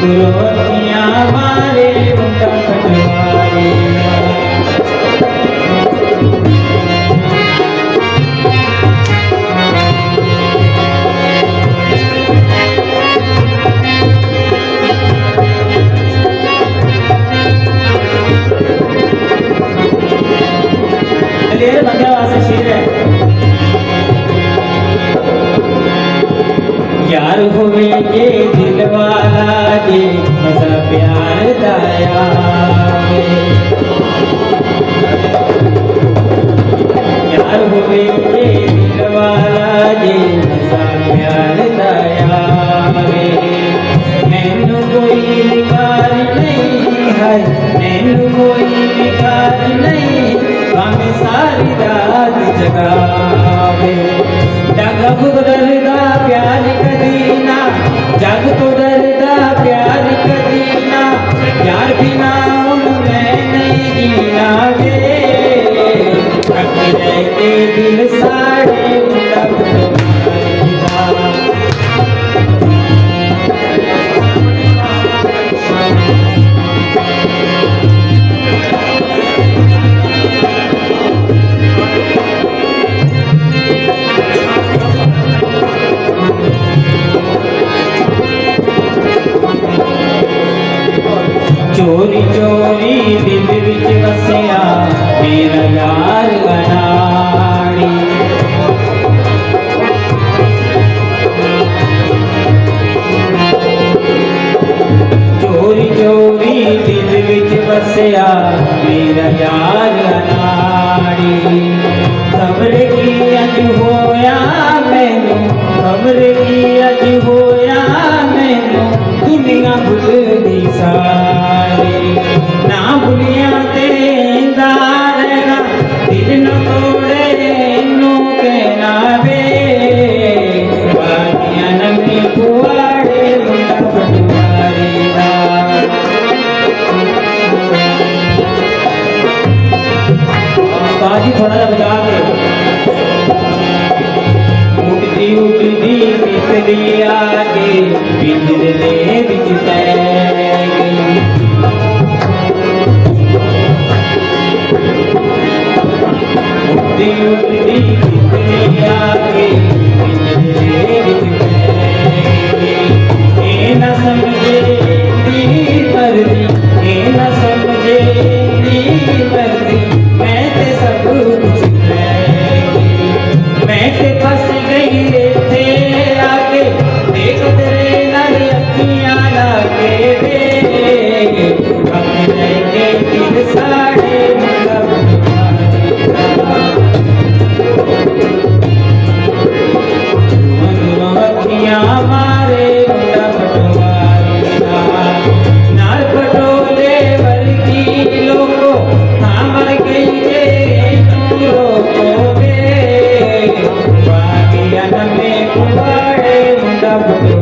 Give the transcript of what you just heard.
गुरुतियाँ मारे मुंडा पटवारी यार हुए ये दिल वाला जे मजा प्यार दाया यार हुए ये दिल वाला जे मजा प्यार दाया मैनू कोई निकार नहीं है मैनू कोई निकार नहीं भाਵੇਂ सारी रात जगावे जग तो डरदा प्यार कदी ना जग तो डरदा प्यार कदी ना यार बिना मैं नहीं जीना वे रहते दिल साड़े चोरी चोरी दिल विच वसिया मेरा यार अनाड़ी चोरी चोरी दिल विच वसिया मेरा यार अनाड़ी खबर की अज होया मैनू खबर की अज होया मैनू दुनिया भुलदी सारी ना भुलिया तेंदा रहना दिल न तोड़े नो कहना वे बागियां नमी कुआड़े मुंडा पटवारी दा बाजी थोड़ा सा बजा के उड़ती उड़ती तितली आके पिंजरे विच पै गई उड़ती उड़ती तितली आके पिंजरे विच पै गई ए न समझे दी मर्जी ए न समझे दी मर्जी मैं ते सब कुछ मैं ते फस गई थे आके देख तेरे नाल अखियां लागे वे अपने के दिल साड़े मुंडा अखियां मारे मुंडा पटवारी नाल पटोले वर्गी लोको हाँ मर गई जे तू रोको वे बागियां नमे कुआड़े मुंडा पटवारी